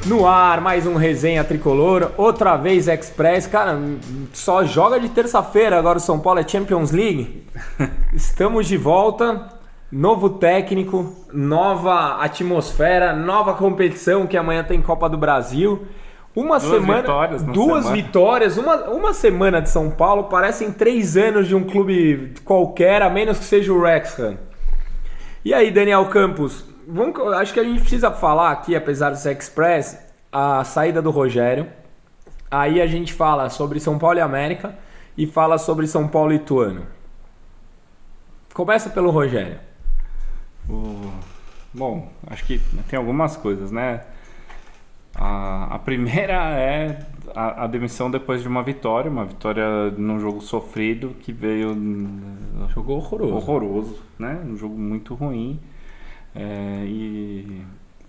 No ar, mais um Resenha Tricolor, outra vez Express. Cara, só joga de terça-feira, agora o São Paulo é Champions League. Estamos de volta, novo técnico, nova atmosfera, nova competição, que amanhã tem Copa do Brasil. Duas vitórias, uma semana de São Paulo, parecem 3 anos de um clube qualquer, a menos que seja o Wrexham. E aí, Daniel Campos, acho que a gente precisa falar aqui, apesar do ser Express, a saída do Rogério. Aí a gente fala sobre São Paulo e América e fala sobre São Paulo e Ituano. Começa pelo Rogério. Bom, acho que tem algumas coisas, né? A primeira é a demissão depois de uma vitória num jogo sofrido que veio... Jogo horroroso, né? Um jogo muito ruim.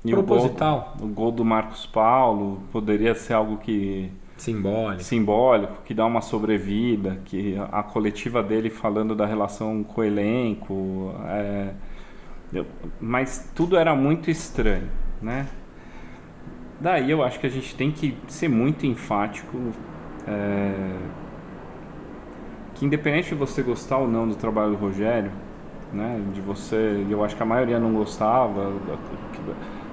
Proposital. O gol do Marcos Paulo poderia ser algo que... Simbólico, que dá uma sobrevida, que a coletiva dele falando da relação com o elenco... Mas tudo era muito estranho, né? Daí eu acho que a gente tem que ser muito enfático, que independente de você gostar ou não do trabalho do Rogério, né, eu acho que a maioria não gostava,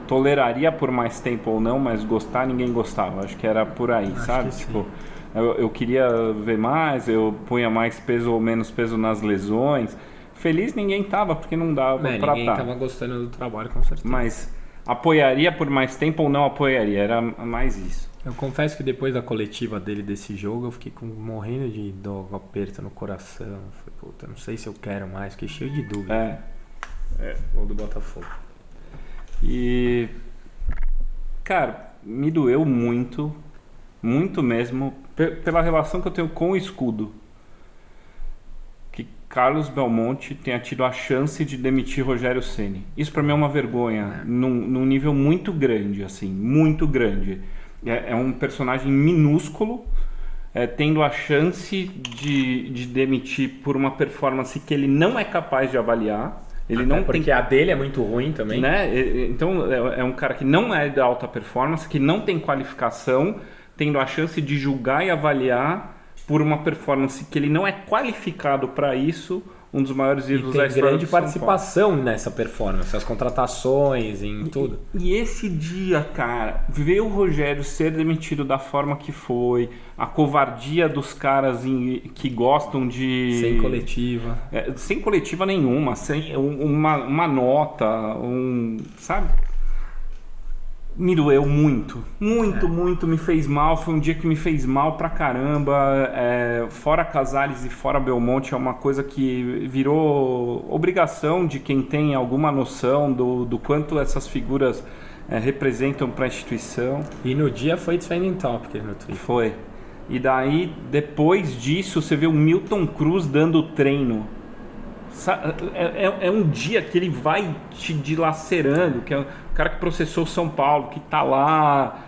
toleraria por mais tempo ou não, mas gostar ninguém gostava, acho que era por aí, sabe? Tipo, eu queria ver mais, eu punha mais peso ou menos peso nas lesões, feliz ninguém tava, porque não dava pra estar. Ninguém tava gostando do trabalho, com certeza. Mas apoiaria por mais tempo ou não apoiaria, era mais isso. Eu confesso que depois da coletiva dele desse jogo, eu fiquei morrendo de dor, aperto no coração. Falei, puta, não sei se eu quero mais, fiquei cheio de dúvida. Gol do Botafogo. E, cara, me doeu muito, muito mesmo, pela relação que eu tenho com o escudo. Que Carlos Belmonte tenha tido a chance de demitir Rogério Ceni. Isso pra mim é uma vergonha, num nível muito grande, assim, muito grande. É um personagem minúsculo, tendo a chance de demitir por uma performance que ele não é capaz de avaliar. Porque a dele é muito ruim também. Né? Então é um cara que não é de alta performance, que não tem qualificação, tendo a chance de julgar e avaliar por uma performance que ele não é qualificado para isso, um dos maiores ídolos da história. Tem grande participação nessa performance, as contratações, em tudo. E esse dia, cara, ver o Rogério ser demitido da forma que foi, a covardia dos caras que gostam de... Sem coletiva. Sem coletiva nenhuma, sem uma nota, sabe? Me doeu muito, muito, me fez mal, foi um dia que me fez mal pra caramba, fora Casares e fora Belmonte é uma coisa que virou obrigação de quem tem alguma noção do quanto essas figuras representam pra instituição. E no dia foi trending topic no Twitter. Foi, e daí depois disso você vê o Milton Cruz dando treino. É um dia que ele vai te dilacerando, que é o cara que processou o São Paulo, que tá lá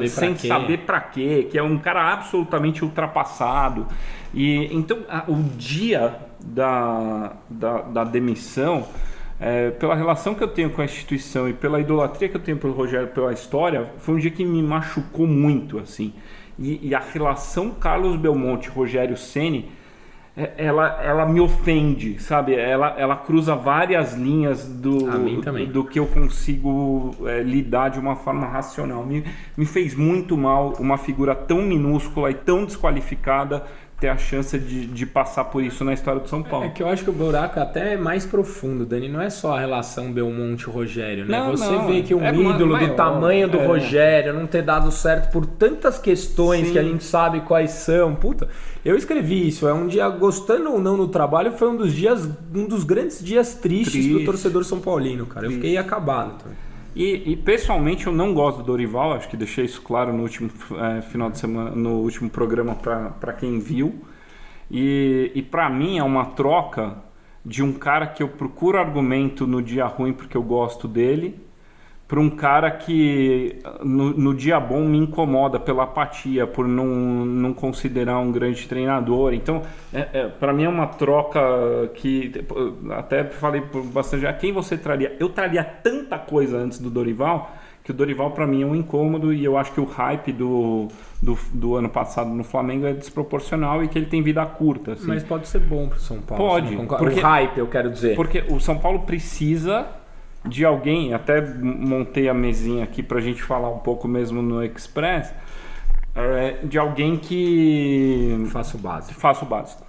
sem saber pra quê, que é um cara absolutamente ultrapassado. E então o dia da demissão, pela relação que eu tenho com a instituição e pela idolatria que eu tenho pelo Rogério, pela história, foi um dia que me machucou muito, assim. E a relação Carlos Belmonte, Rogério Ceni, ela me ofende, sabe? Ela cruza várias linhas do que eu consigo lidar de uma forma racional. Me fez muito mal uma figura tão minúscula e tão desqualificada ter a chance de passar por isso na história do São Paulo. É que eu acho que o buraco até é mais profundo, Dani. Não é só a relação Belmonte-Rogério, né? Você vê que um ídolo maior, do tamanho do Rogério não ter dado certo por tantas questões. Sim. Que a gente sabe quais são. Puta, eu escrevi isso. É um dia, gostando ou não no trabalho, foi um dos grandes dias tristes pro torcedor São Paulino, cara. Eu fiquei acabado também. E pessoalmente eu não gosto do Dorival, acho que deixei isso claro no último final de semana, no último programa para quem viu. E para mim é uma troca de um cara que eu procuro argumento no dia ruim porque eu gosto dele, para um cara que no dia bom me incomoda pela apatia, por não considerar um grande treinador. Então, para mim é uma troca que até falei por bastante, quem você traria? Eu traria tanta coisa antes do Dorival que o Dorival para mim é um incômodo e eu acho que o hype do ano passado no Flamengo é desproporcional e que ele tem vida curta. Assim. Mas pode ser bom para o São Paulo. Pode. Porque, o hype, eu quero dizer. Porque o São Paulo precisa de alguém, até montei a mesinha aqui para a gente falar um pouco mesmo no Express, de alguém que... Faça o básico. Faça o básico.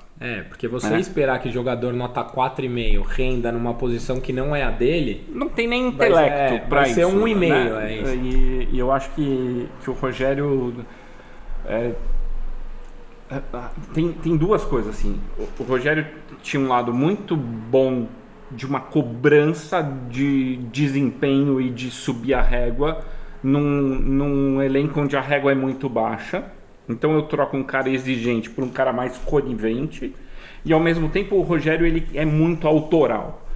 Porque você esperar que jogador nota 4,5 renda numa posição que não é a dele... Não tem nem intelecto para isso. Vai ser 1,5, né? isso. E eu acho que o Rogério... Tem duas coisas assim. O Rogério tinha um lado muito bom de uma cobrança de desempenho e de subir a régua num elenco onde a régua é muito baixa. Então eu troco um cara exigente por um cara mais conivente e ao mesmo tempo o Rogério ele é muito autoral.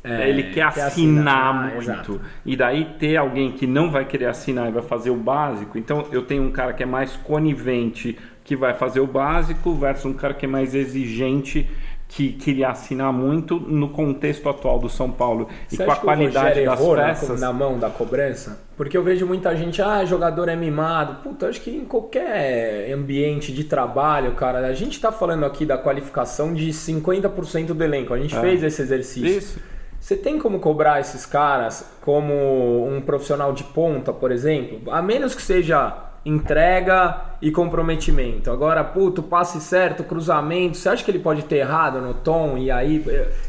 Ele quer assinar muito. Exato. E daí ter alguém que não vai querer assinar e vai fazer o básico. Então eu tenho um cara que é mais conivente que vai fazer o básico versus um cara que é mais exigente que queria assinar muito no contexto atual do São Paulo. Você e com a qualidade das peças na mão da cobrança? Porque eu vejo muita gente, jogador é mimado. Puta, acho que em qualquer ambiente de trabalho, cara, a gente tá falando aqui da qualificação de 50% do elenco. A gente fez esse exercício. Isso. Você tem como cobrar esses caras como um profissional de ponta, por exemplo? A menos que seja entrega e comprometimento. Agora, passe certo, cruzamento, você acha que ele pode ter errado no tom? E aí,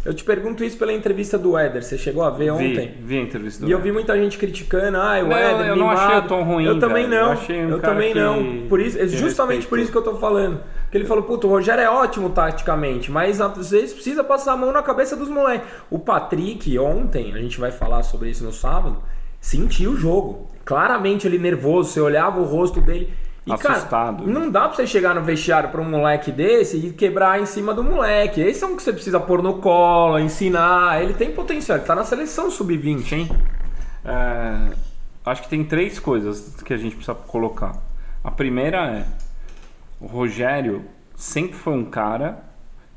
eu te pergunto isso pela entrevista do Éder, você chegou a ver ontem? Vi a entrevista do Éder. E eu vi muita gente criticando, o Éder eu não achei o tom ruim, eu também não, eu também não. Por isso, justamente por isso que eu tô falando. Porque ele falou, o Rogério é ótimo taticamente, mas às vezes precisa passar a mão na cabeça dos moleques. O Patrick, ontem, a gente vai falar sobre isso no sábado, sentiu o jogo. Claramente ele nervoso, você olhava o rosto dele e, assustado. Cara, não dá pra você chegar no vestiário pra um moleque desse e quebrar em cima do moleque. Esse é um que você precisa pôr no colo, ensinar. Ele tem potencial, ele tá na seleção sub-20, hein? Acho que tem 3 coisas que a gente precisa colocar. A primeira o Rogério sempre foi um cara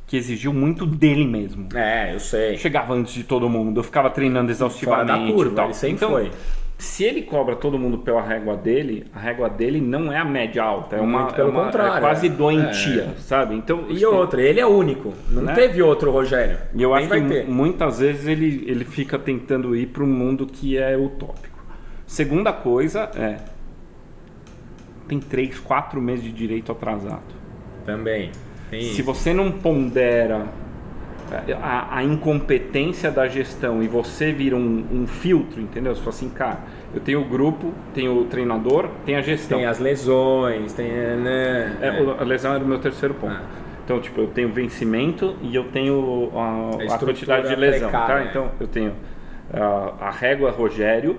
que exigiu muito dele mesmo. Eu sei. Chegava antes de todo mundo, ficava treinando exaustivamente. Fora da curva, e tal. Ele sempre então, foi. Se ele cobra todo mundo pela régua dele, a régua dele não é a média alta, pelo contrário, é quase doentia, sabe? Então, e outra, ele é único, não teve outro Rogério. E eu acho que muitas vezes ele fica tentando ir para um mundo que é utópico. Segunda coisa tem 3, 4 meses de direito atrasado. Também. Se você não pondera a incompetência da gestão e você vira um filtro, entendeu? Você fala assim, cara, eu tenho o grupo, tenho o treinador, tem a gestão. Tem as lesões, tem... A lesão era o meu terceiro ponto. Então, eu tenho vencimento e eu tenho a quantidade de lesão. Tá? Então, eu tenho a régua Rogério,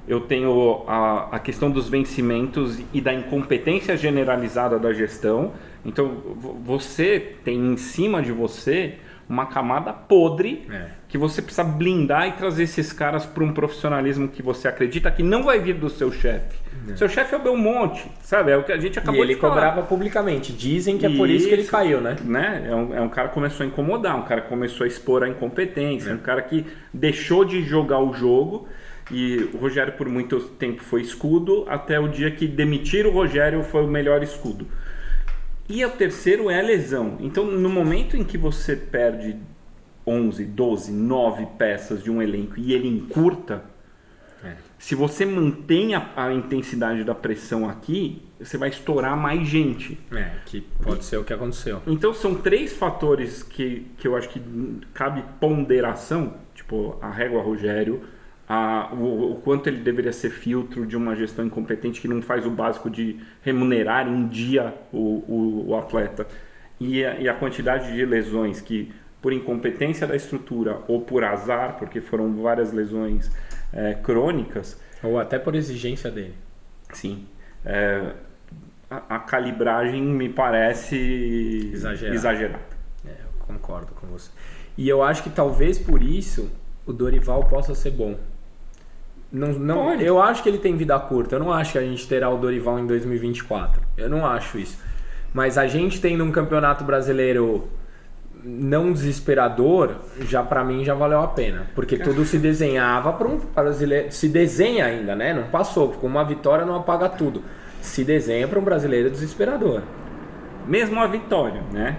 eu tenho a questão dos vencimentos e da incompetência generalizada da gestão. Então, você tem em cima de você uma camada podre que você precisa blindar e trazer esses caras para um profissionalismo que você acredita que não vai vir do seu chefe. Seu chefe é o Belmonte, sabe? É o que a gente acabou de falar. E ele cobrava publicamente. Dizem que é por isso que ele caiu, né? É um cara que começou a incomodar, um cara que começou a expor a incompetência, um cara que deixou de jogar o jogo. E o Rogério por muito tempo foi escudo, até o dia que demitiram o Rogério foi o melhor escudo. E o terceiro é a lesão. Então, no momento em que você perde 11, 12, 9 peças de um elenco e ele encurta, se você mantém a intensidade da pressão aqui, você vai estourar mais gente. Que pode ser o que aconteceu. Então, são 3 fatores que eu acho que cabe ponderação, tipo a régua Rogério, o quanto ele deveria ser filtro de uma gestão incompetente que não faz o básico de remunerar em dia o atleta e a quantidade de lesões que por incompetência da estrutura ou por azar, porque foram várias lesões crônicas ou até por exigência dele. Sim, a calibragem me parece exagerada. Eu concordo com você. E eu acho que talvez por isso o Dorival possa ser bom. Não, eu acho que ele tem vida curta. Eu não acho que a gente terá o Dorival em 2024. Eu não acho isso. Mas a gente tendo um campeonato brasileiro não desesperador, já para mim já valeu a pena. Porque tudo se desenhava para um brasileiro. Se desenha ainda, né? Não passou. Com uma vitória não apaga tudo. Se desenha para um brasileiro desesperador. Mesmo a vitória, né?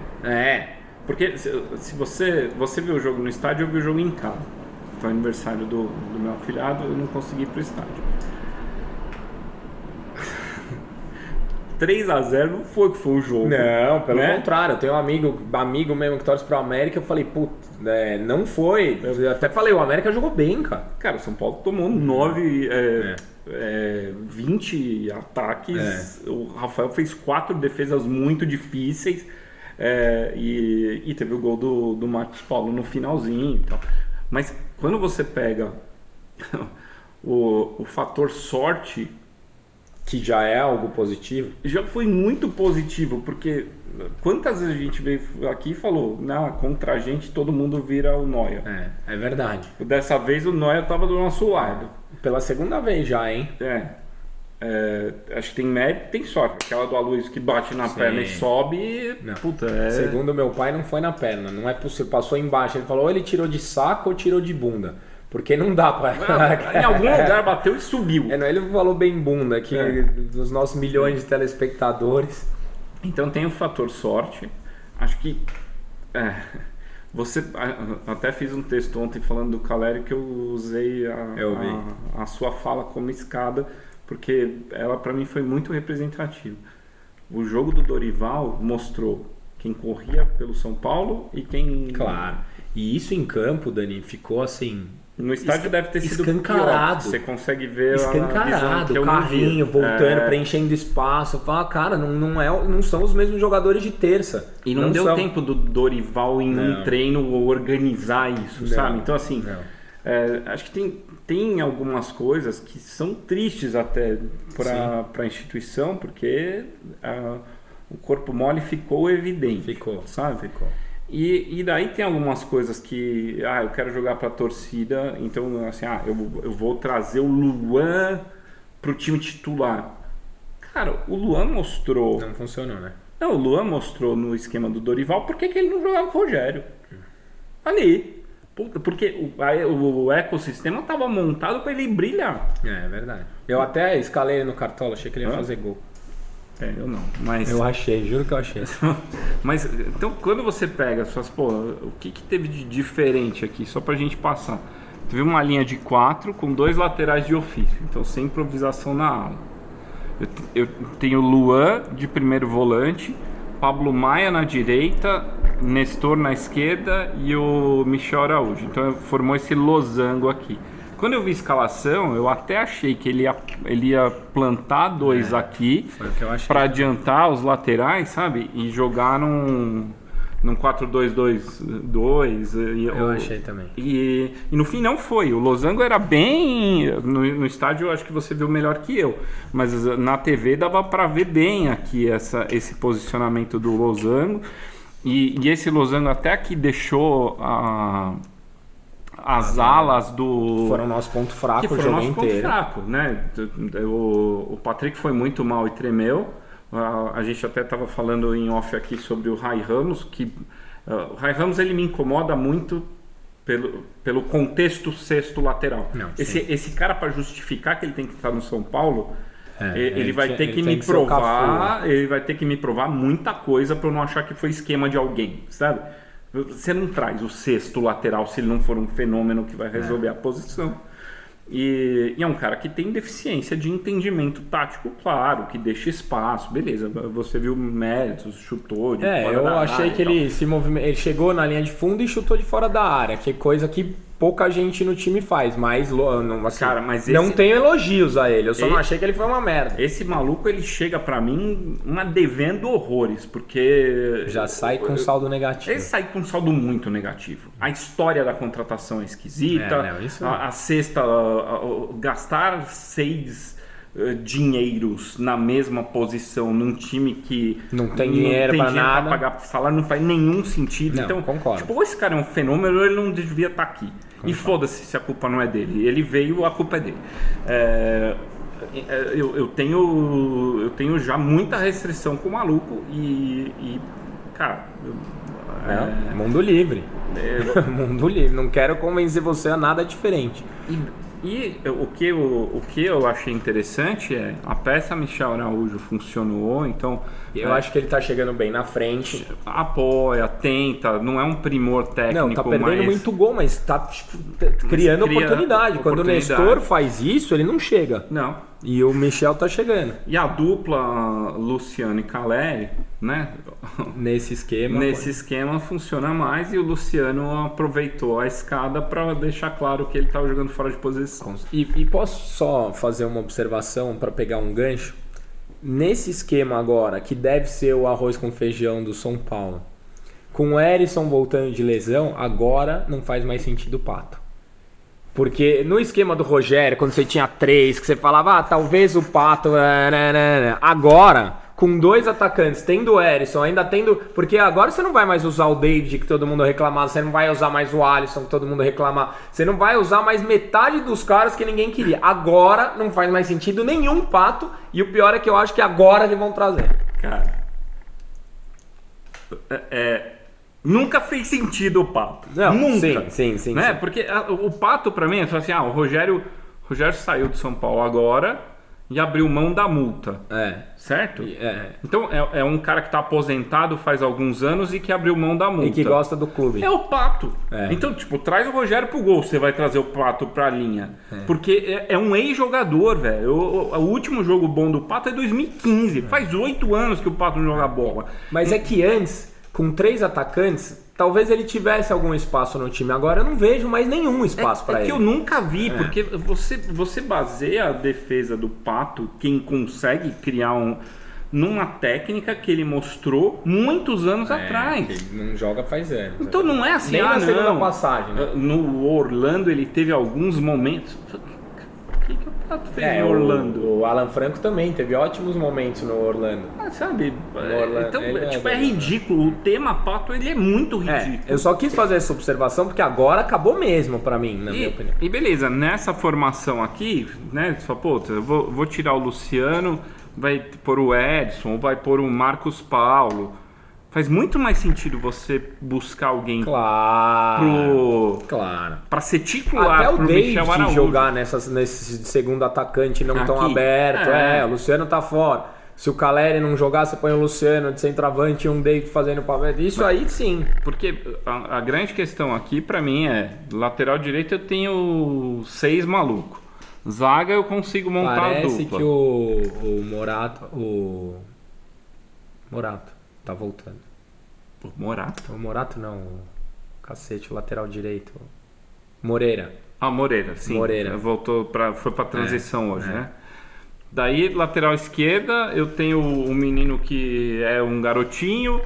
Porque se você viu o jogo no estádio, eu vi o jogo em casa. Foi aniversário do meu afilhado, eu não consegui ir pro estádio. 3-0 não foi que foi o jogo. Não, pelo contrário. Eu tenho um amigo mesmo que torce pro América. Eu falei, putz, não foi. Eu até falei, o América jogou bem, cara. Cara, o São Paulo tomou 20 ataques. O Rafael fez 4 defesas muito difíceis. E teve o gol do Marcos Paulo no finalzinho e tal. Mas quando você pega o fator sorte, que já é algo positivo, já foi muito positivo, porque quantas vezes a gente veio aqui e falou, contra a gente todo mundo vira o Neuer. É verdade. Dessa vez o Neuer estava do nosso lado. Pela segunda vez já, hein? Acho que tem mérito, tem sorte. Aquela do Aloysio que bate na perna e sobe. Segundo meu pai, não foi na perna. Não é possível. Passou embaixo. Ele falou, ou ele tirou de saco ou tirou de bunda. Porque não dá pra... Em algum lugar bateu e subiu. Ele falou bem bunda aqui, dos nossos milhões de telespectadores. Então tem o fator sorte. Acho que... Você até fiz um texto ontem falando do Caleri que eu usei a sua fala como escada, porque ela para mim foi muito representativa. O jogo do Dorival mostrou quem corria pelo São Paulo e quem... Claro. E isso em campo, Dani, ficou assim... No estádio deve ter sido escancarado. Pior. Você consegue ver escancarado, o carrinho voltando, preenchendo espaço. Fala, cara, não são os mesmos jogadores de terça. E não deu tempo do Dorival em um treino organizar isso, sabe? Então assim, acho que tem algumas coisas que são tristes até para a instituição, porque o corpo mole ficou evidente. Ficou. E daí tem algumas coisas que eu quero jogar para a torcida, então assim, eu vou trazer o Luan pro time titular. Cara, o Luan mostrou... Não funcionou, né? Não, o Luan mostrou no esquema do Dorival por que ele não jogava com o Rogério. Ali. Porque o ecossistema estava montado para ele brilhar. É verdade. Eu até escalei ele no Cartola, achei que ele ia fazer gol. Eu não, mas... Eu achei, juro que eu achei. Mas, então, quando você pega o que teve de diferente aqui, só pra gente passar? Teve uma linha de 4 com 2 laterais de ofício, então sem improvisação na ala. Eu tenho Luan de primeiro volante, Pablo Maia na direita, Nestor na esquerda e o Michel Araújo. Então, formou esse losango aqui. Quando eu vi a escalação, eu até achei que ele ia plantar 2 aqui para adiantar os laterais, sabe? E jogar num 4-2-2-2. Eu achei também. E no fim não foi. O losango era bem... No estádio eu acho que você viu melhor que eu. Mas na TV dava para ver bem aqui esse posicionamento do losango. E esse losango até aqui deixou as alas do... Foram nosso ponto fraco o jogo inteiro. Ponto fraco, né? O Patrick foi muito mal e tremeu. A gente até estava falando em off aqui sobre o Rai Ramos, que o Rai Ramos ele me incomoda muito pelo contexto sexto lateral. Não, esse cara, para justificar que ele tem que estar no São Paulo, ele vai ter que me provar, ele vai ter que me provar muita coisa para eu não achar que foi esquema de alguém, sabe? Você não traz o sexto lateral se ele não for um fenômeno que vai resolver a posição. E é um cara que tem deficiência de entendimento tático, claro, que deixa espaço, beleza. Você viu méritos, chutou de fora da área. Eu achei que ele chegou na linha de fundo e chutou de fora da área, que é coisa que pouca gente no time faz, mas assim, cara, mas não tenho elogios a ele, eu só não achei que ele foi uma merda. Esse maluco, ele chega pra mim devendo horrores, porque... Já sai com saldo negativo. Ele sai com saldo muito negativo. A história da contratação é esquisita, a sexta, gastar 6 dinheiros na mesma posição num time que não tem dinheiro pra nada, pra pagar salário, não faz nenhum sentido. Então, concordo. Tipo, esse cara é um fenômeno, ele não devia estar aqui. Concordo. E foda-se se a culpa não é dele. Ele veio, a culpa é dele. Eu tenho já muita restrição com o maluco e Cara, mundo livre. Mundo livre. Não quero convencer você a nada diferente. E o que eu achei interessante é a peça Michel Araújo funcionou, então... Eu acho que ele tá chegando bem na frente. Apoia, tenta, não é um primor técnico. Não, tá perdendo muito gol, mas tá criando oportunidade. Quando o Nestor faz isso, ele não chega. Não. E o Michel tá chegando. E a dupla Luciano e Caleri, né? Nesse esquema funciona mais e o Luciano aproveitou a escada para deixar claro que ele estava jogando fora de posição. E posso só fazer uma observação para pegar um gancho? Nesse esquema agora, que deve ser o arroz com feijão do São Paulo, com o Erisson voltando de lesão, agora não faz mais sentido o Pato. Porque no esquema do Rogério, quando você tinha 3, que você falava, talvez o Pato... Agora, com 2 atacantes, tendo o Erisson, ainda tendo... Porque agora você não vai mais usar o David, que todo mundo reclamava, você não vai usar mais o Alisson, que todo mundo reclamava, você não vai usar mais metade dos caras que ninguém queria. Agora não faz mais sentido nenhum Pato, e o pior é que eu acho que agora eles vão trazer. Cara... Nunca fez sentido o Pato. Não, nunca. Sim. Né? Porque o Pato, pra mim, é assim, o Rogério saiu de São Paulo agora e abriu mão da multa. Certo? Então, é um cara que tá aposentado faz alguns anos e que abriu mão da multa. E que gosta do clube. É o Pato. Então, traz o Rogério pro gol, você vai trazer o Pato pra linha. Porque é um ex-jogador, velho. O último jogo bom do Pato é 2015. Faz 8 anos que o Pato não joga bola. Mas é que antes... Com 3 atacantes, talvez ele tivesse algum espaço no time. Agora eu não vejo mais nenhum espaço para ele. É que eu nunca vi, porque você baseia a defesa do Pato, quem consegue criar numa técnica que ele mostrou muitos anos atrás. Ele não joga faz anos. Então não é assim, nem na segunda passagem. Né? No Orlando ele teve alguns momentos... O que o Pato fez no Orlando? O Alan Franco também teve ótimos momentos no Orlando. Sabe? Então, é ridículo. O tema Pato, ele é muito ridículo. Eu só quis fazer essa observação porque agora acabou mesmo pra mim, na minha opinião. E beleza, nessa formação aqui, né? Você fala, pô, eu vou tirar o Luciano, vai pôr o Edson, ou vai pôr o Marcos Paulo. Faz muito mais sentido você buscar alguém pra ser titular. Até o David jogar nesse segundo atacante não tão aberto. O Luciano tá fora. Se o Caleri não jogar, você põe o Luciano de centroavante e um David fazendo o papel. Isso aí sim. Porque a grande questão aqui pra mim lateral direito eu tenho 6 malucos. Zaga eu consigo montar a dupla. Parece que o Morato tá voltando. O Morato? O Morato não, o lateral direito. Moreira, sim. Voltou foi pra transição hoje, né? Daí, lateral esquerda, eu tenho o menino que é um garotinho,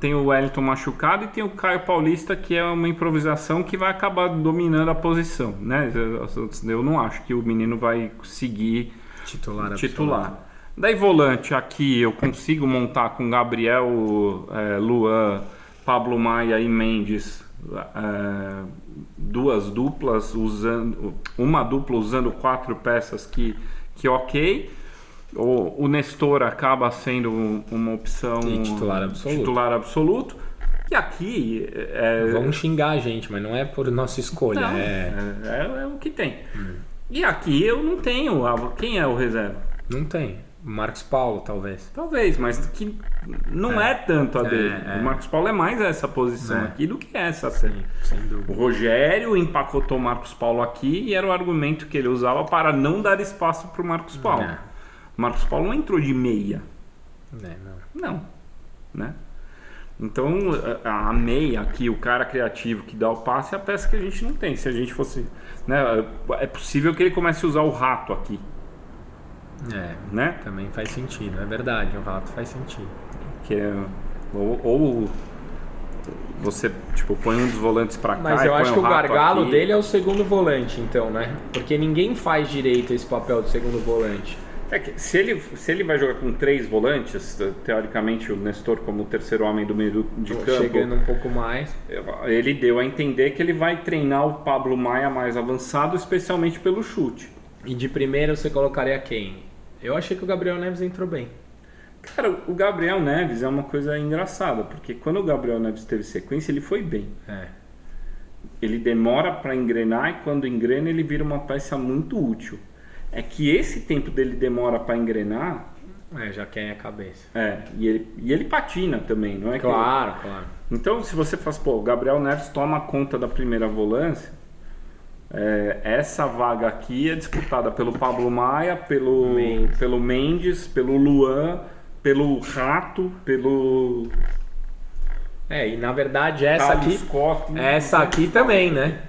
tem o Wellington machucado e tem o Caio Paulista, que é uma improvisação que vai acabar dominando a posição, né? Eu não acho que o menino vai seguir titular. Daí volante aqui eu consigo montar com Gabriel, Luan, Pablo Maia e Mendes, uma dupla usando 4 peças que ok. O Nestor acaba sendo uma opção titular absoluto. E aqui... Vão xingar a gente, mas não é por nossa escolha. Não, é o que tem. E aqui eu não tenho... Quem é o reserva? Não tem. Marcos Paulo, talvez. Talvez, mas que não é tanto a dele. O Marcos Paulo é mais essa posição aqui do que essa. Sim, sem dúvida. O Rogério empacotou o Marcos Paulo aqui e era o argumento que ele usava para não dar espaço para o Marcos Paulo. O Marcos Paulo não entrou de meia. Não. Né? Então, a meia aqui, o cara criativo que dá o passe, é a peça que a gente não tem. Se a gente fosse... Né, é possível que ele comece a usar o Rato aqui. Né? Também faz sentido, é verdade, o Rato faz sentido. Que ou você põe um dos volantes pra cá. Mas eu acho que o gargalo aqui dele é o segundo volante, então, né? Porque ninguém faz direito esse papel do segundo volante. Que se ele vai jogar com 3 volantes, teoricamente o Nestor como o terceiro homem do meio de campo, chegando um pouco mais, ele deu a entender que ele vai treinar o Pablo Maia mais avançado, especialmente pelo chute. E de primeira você colocaria quem? Eu achei que o Gabriel Neves entrou bem. Cara, o Gabriel Neves é uma coisa engraçada, porque quando o Gabriel Neves teve sequência, ele foi bem. Ele demora para engrenar e quando engrena ele vira uma peça muito útil. É que esse tempo dele demora para engrenar... já quer a cabeça. E ele patina também, não é? Claro. Então, se você faz, o Gabriel Neves toma conta da primeira volância, essa vaga aqui é disputada pelo Pablo Maia, pelo Mendes, pelo Luan, pelo Rato, pelo... e na verdade essa aqui também, né?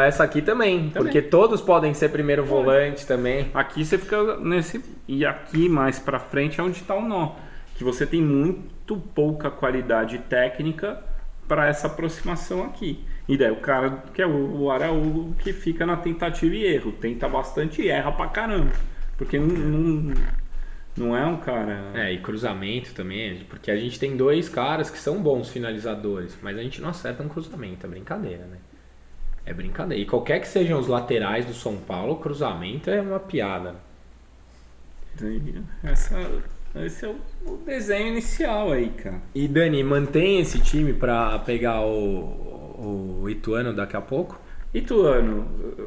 Essa aqui também, porque todos podem ser primeiro volante também. Aqui você fica nesse... E aqui mais pra frente é onde tá o nó. Que você tem muito pouca qualidade técnica para essa aproximação aqui. E daí o cara, que é o Araújo, que fica na tentativa e erro. Tenta bastante e erra pra caramba. Porque não é um cara... E cruzamento também, porque a gente tem 2 caras que são bons finalizadores, mas a gente não acerta um cruzamento, é brincadeira, né? É brincadeira. E qualquer que sejam os laterais do São Paulo, o cruzamento é uma piada. Esse é o desenho inicial aí, cara. E Dani, mantém esse time pra pegar o Ituano daqui a pouco? Ituano,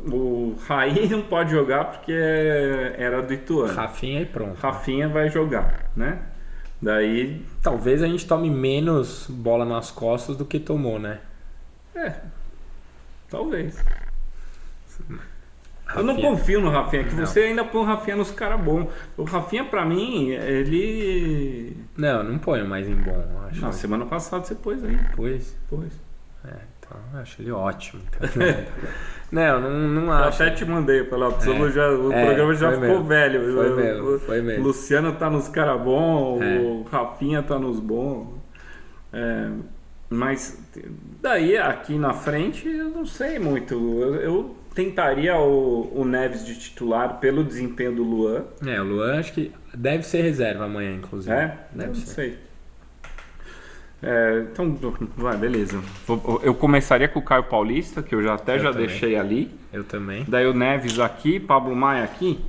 o Raí não pode jogar porque era do Ituano. Rafinha e pronto. Rafinha vai jogar, né? Daí... Talvez a gente tome menos bola nas costas do que tomou, né? Talvez. Rafinha. Eu não confio no Rafinha, que você ainda põe o Rafinha nos caras bons. O Rafinha, pra mim, ele... Não ponho mais em bom. Acho. Na semana passada você pôs aí. Pôs. Então eu acho ele ótimo. Então, não acho. Eu até te mandei, o programa já ficou mesmo. velho. Foi mesmo. O Luciano tá nos caras bons, o Rafinha tá nos bons. Mas daí aqui na frente eu não sei muito. Eu tentaria o Neves de titular pelo desempenho do Luan. O Luan acho que deve ser reserva amanhã, inclusive. Deve ser. Não sei. Então, vai, beleza. Eu começaria com o Caio Paulista, que eu já deixei ali. Eu também. Daí o Neves aqui, Pablo Maia aqui.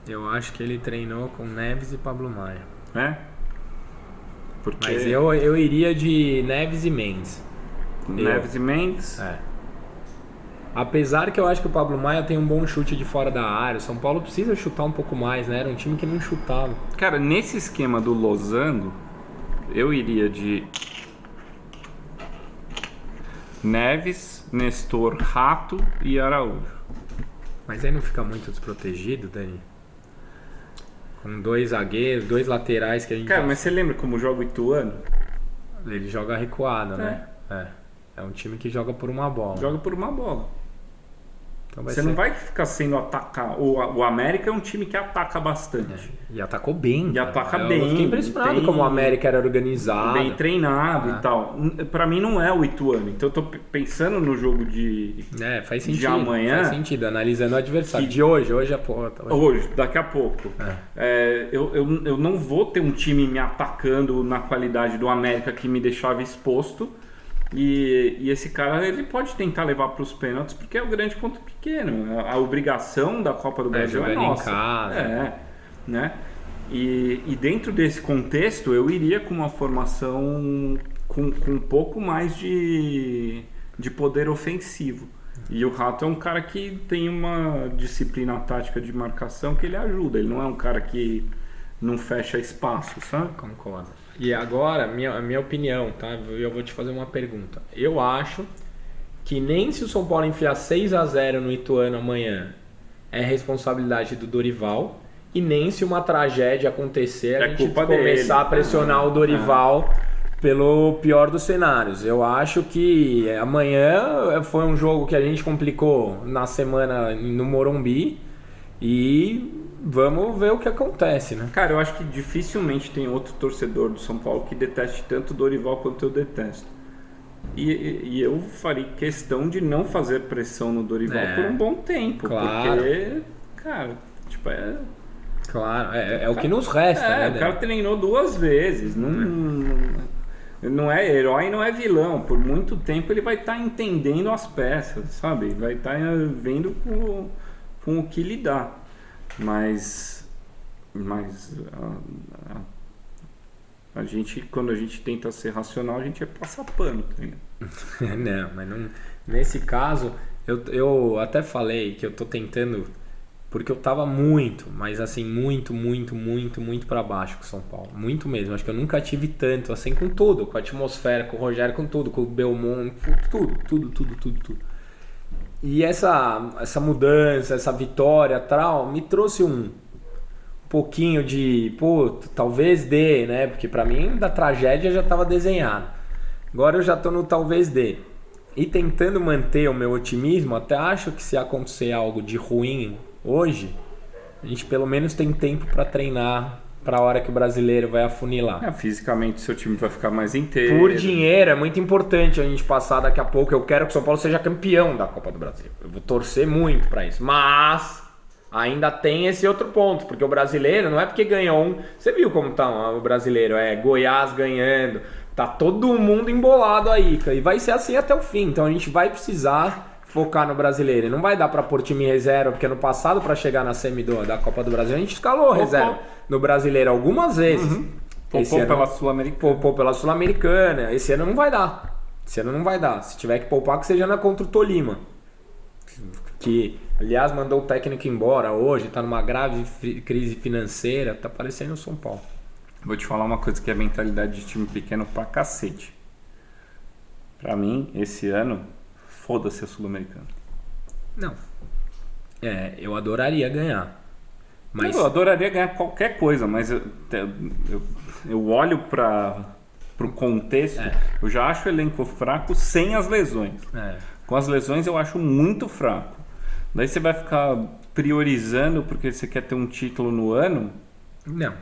Eu acho que ele treinou com Neves e Pablo Maia. Porque... Mas eu iria de Neves e Mendes. Neves e Mendes? Apesar que eu acho que o Pablo Maia tem um bom chute de fora da área. O São Paulo precisa chutar um pouco mais, né? Era um time que não chutava. Cara, nesse esquema do Losango, eu iria de Neves, Nestor, Rato e Araújo. Mas aí não fica muito desprotegido, Dani? Com 2 zagueiros, 2 laterais que a gente... Cara, mas você lembra como joga o Ituano? Ele joga recuado, né? É um time que joga por uma bola. Joga por uma bola. Então você não vai ficar sendo atacar. O América é um time que ataca bastante. E atacou bem. Eu fiquei impressionado como o América era organizado. Bem treinado e tal. Pra mim não é o Ituano. Então eu tô pensando no jogo de faz sentido, de amanhã. Faz sentido, analisando o adversário. De hoje é porra. Hoje, daqui a pouco. Eu não vou ter um time me atacando na qualidade do América que me deixava exposto. E esse cara ele pode tentar levar para os pênaltis porque é o grande contra o pequeno. A obrigação da Copa do Brasil é nossa. Em casa. Né? E dentro desse contexto eu iria com uma formação com um pouco mais de poder ofensivo. E o Rato é um cara que tem uma disciplina tática de marcação que ele ajuda. Ele não é um cara que não fecha espaço, sabe? Concordo. E agora, a minha opinião, tá? Eu vou te fazer uma pergunta. Eu acho que nem se o São Paulo enfiar 6-0 no Ituano amanhã é responsabilidade do Dorival, e nem se uma tragédia acontecer a gente começar a pressionar o Dorival pelo pior dos cenários. Eu acho que amanhã foi um jogo que a gente complicou na semana no Morumbi e vamos ver o que acontece, né? Cara, eu acho que dificilmente tem outro torcedor do São Paulo que deteste tanto o Dorival quanto eu detesto. E eu faria questão de não fazer pressão no Dorival por um bom tempo. Claro. Porque, cara, tipo, Claro, é o que nos resta, né? O cara treinou 2 vezes. Não é herói, não é vilão. Por muito tempo ele vai estar entendendo as peças, sabe? Vai estar vendo com o que lhe dá. Mas Mas a gente, quando a gente tenta ser racional, a gente é passar pano. Não, mas não, nesse caso, eu até falei que eu tô tentando, porque eu tava muito, mas assim, muito para baixo com São Paulo. Muito mesmo. Acho que eu nunca tive tanto, assim, com tudo. Com a atmosfera, com o Rogério, com tudo. Com o Belmont, tudo. E essa mudança, essa vitória tal, me trouxe um pouquinho de, talvez dê, né? Porque pra mim, da tragédia já tava desenhado. Agora eu já tô no talvez dê. E tentando manter o meu otimismo, até acho que se acontecer algo de ruim hoje, a gente pelo menos tem tempo para treinar para a hora que o brasileiro vai afunilar. Fisicamente seu time vai ficar mais inteiro. Por dinheiro, é muito importante a gente passar daqui a pouco. Eu quero que o São Paulo seja campeão da Copa do Brasil. Eu vou torcer muito para isso. Mas ainda tem esse outro ponto, porque o brasileiro não é porque ganhou um... Você viu como tá o brasileiro? Goiás ganhando, tá todo mundo embolado aí, e vai ser assim até o fim. Então a gente vai precisar focar no brasileiro. E não vai dar pra pôr time reserva, porque no passado, pra chegar na semi da Copa do Brasil, a gente escalou reserva no brasileiro algumas vezes. Poupou pela Sul-Americana. Poupou pela Sul-Americana. Esse ano não vai dar. Se tiver que poupar, que seja contra o Tolima. Que, aliás, mandou o técnico embora hoje, tá numa grave crise financeira, tá parecendo o São Paulo. Vou te falar uma coisa que é mentalidade de time pequeno pra cacete. Pra mim, esse ano, foda-se a Sul-Americana. Não. Eu adoraria ganhar. Mas... Eu adoraria ganhar qualquer coisa, mas eu olho pro contexto, eu já acho o elenco fraco sem as lesões. Com as lesões eu acho muito fraco. Daí você vai ficar priorizando porque você quer ter um título no ano? Não,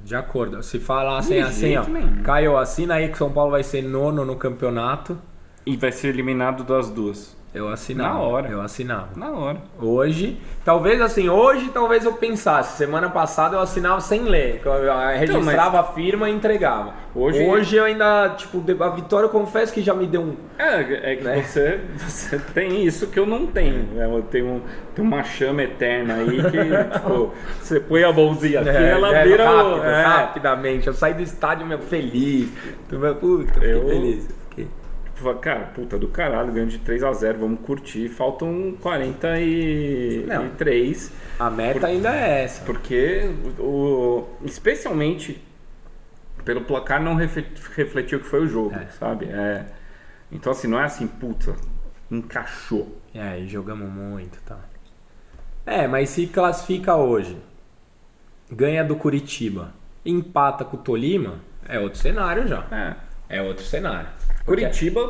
de acordo. Se falassem assim, ó, Caio, assina aí que São Paulo vai ser nono no campeonato. E vai ser eliminado das duas. Eu assinava. Na hora. Eu assinava. Na hora. Hoje talvez eu pensasse. Semana passada eu assinava sem ler. Eu registrava a firma e entregava. Hoje eu ainda, a vitória eu confesso que já me deu um... que você tem isso que eu não tenho. Eu tenho uma chama eterna aí que, você põe a mãozinha aqui e ela vira... Rapidamente. Eu saí do estádio feliz. Fiquei feliz. Cara, puta do caralho, ganho de 3-0, vamos curtir. Faltam 43. A meta ainda é essa. Porque, especialmente, pelo placar não refletiu o que foi o jogo, sabe? Então, assim, não é assim, puta, encaixou. E jogamos muito, tá? Mas se classifica hoje, ganha do Curitiba, empata com o Tolima, é outro cenário já. É outro cenário. Curitiba,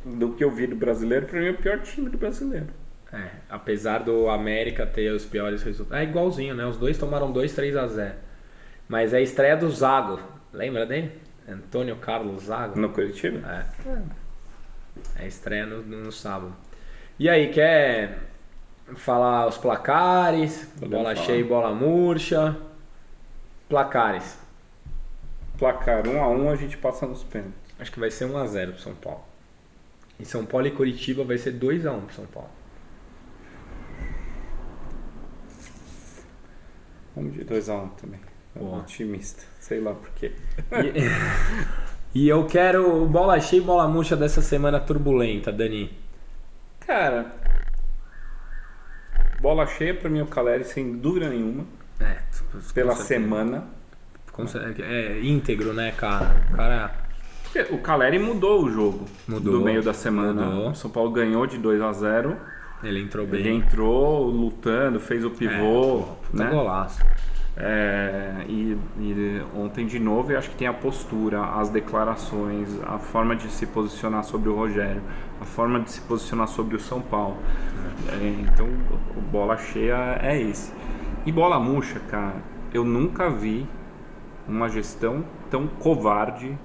do que eu vi do brasileiro, pra mim é o pior time do brasileiro. Apesar do América ter os piores resultados. É igualzinho, né? Os dois tomaram 2-3-0. Mas é a estreia do Zago. Lembra dele? Antônio Carlos Zago. No Curitiba? É a estreia no sábado. E aí, quer falar os placares? Bola cheia e bola murcha. Placares. Placar 1-1, a gente passa nos pênaltis. Acho que vai ser 1-0 pro São Paulo. Em São Paulo e Curitiba vai ser 2-1 pro São Paulo. Vamos de 2-1 também. Otimista. Sei lá por quê. E eu quero bola cheia e bola murcha dessa semana turbulenta, Dani. Cara, bola cheia pra mim é o Caleri, sem dúvida nenhuma. Pela semana. Íntegro, né, cara? O cara... O Caleri mudou o jogo do meio da semana. O São Paulo ganhou de 2-0. Ele entrou bem. Ele entrou lutando, fez o pivô. Né? Golaço. E ontem de novo, eu acho que tem a postura, as declarações, a forma de se posicionar sobre o Rogério, a forma de se posicionar sobre o São Paulo. Então, o bola cheia é esse. E bola murcha, cara, eu nunca vi uma gestão tão covarde.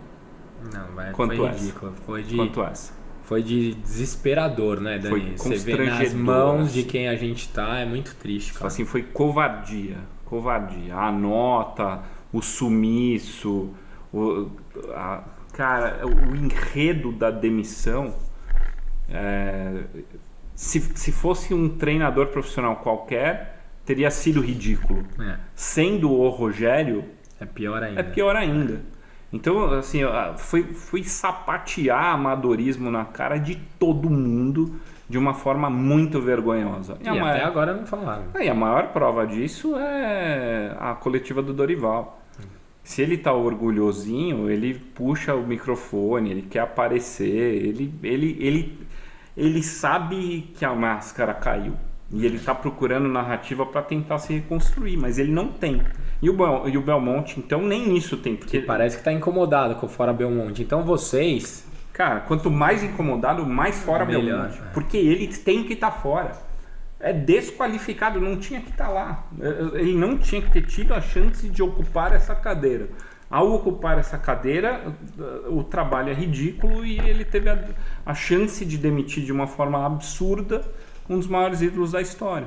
Foi ridículo. Quanto essa. Foi de desesperador, né, Dani? Você vê nas mãos de quem a gente tá, é muito triste, cara. Assim, foi covardia. A nota, o sumiço, o enredo da demissão. Se fosse um treinador profissional qualquer, teria sido ridículo. Sendo o Rogério, é pior ainda. É pior ainda. Então, assim, fui sapatear amadorismo na cara de todo mundo de uma forma muito vergonhosa. E até agora não falaram. E a maior prova disso é a coletiva do Dorival. Se ele tá orgulhosinho, ele puxa o microfone, ele quer aparecer, ele sabe que a máscara caiu. E ele tá procurando narrativa para tentar se reconstruir, mas ele não tem. E o Belmonte, então, nem isso tem. Porque parece que tá incomodado com o Fora Belmonte. Então vocês... Cara, quanto mais incomodado, mais fora Belmonte. Porque ele tem que estar fora. É desqualificado, não tinha que estar lá. Ele não tinha que ter tido a chance de ocupar essa cadeira. Ao ocupar essa cadeira, o trabalho é ridículo e ele teve a chance de demitir de uma forma absurda um dos maiores ídolos da história.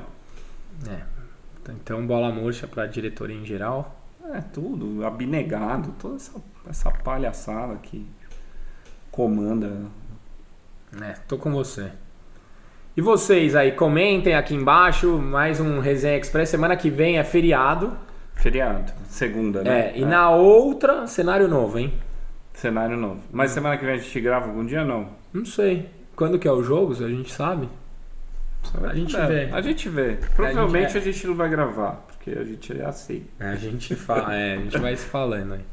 Então, bola murcha para a diretoria em geral? Tudo, abnegado, toda essa palhaçada que comanda. Tô com você. E vocês aí, comentem aqui embaixo, mais um Resenha Express. Semana que vem é feriado. Feriado, segunda, né? E na outra, cenário novo, hein? Cenário novo. Mas semana que vem a gente grava algum dia, não? Não sei. Quando que é o jogo, a gente sabe? A gente vê. Provavelmente a gente não vai gravar, porque a gente é assim. A gente fala, a gente vai se falando aí.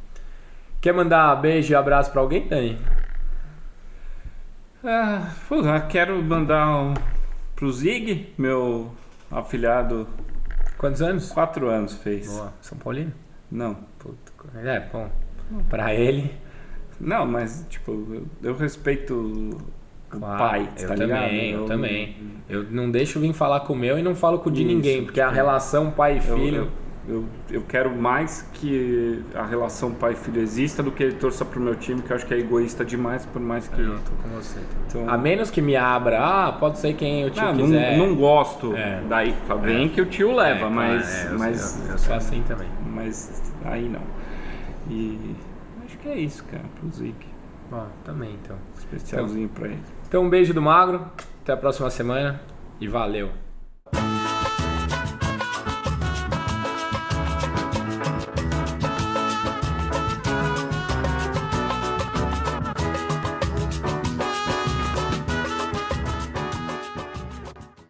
Quer mandar beijo e abraço pra alguém, Dani? Quero mandar pro Zig, meu afilhado. Quantos anos? 4 anos fez. Boa. São Paulino? Não. Bom. Pra ele. Não, mas tipo, eu respeito o pai, tá ligado? Eu também. Eu não deixo vir falar com o meu e não falo com o de ninguém, porque a relação pai e filho... Eu quero mais que a relação pai e filho exista do que ele torça pro meu time, que eu acho que é egoísta demais, por mais que... Eu tô com você. Então... A menos que me abra, pode ser quem o tio quiser. Não gosto. Daí vem que o tio leva, mas... Eu sou assim também. Mas aí não. E acho que é isso, cara, pro Zig. Também, então. Especialzinho pra ele. Então, um beijo do Magro. Até a próxima semana. E valeu.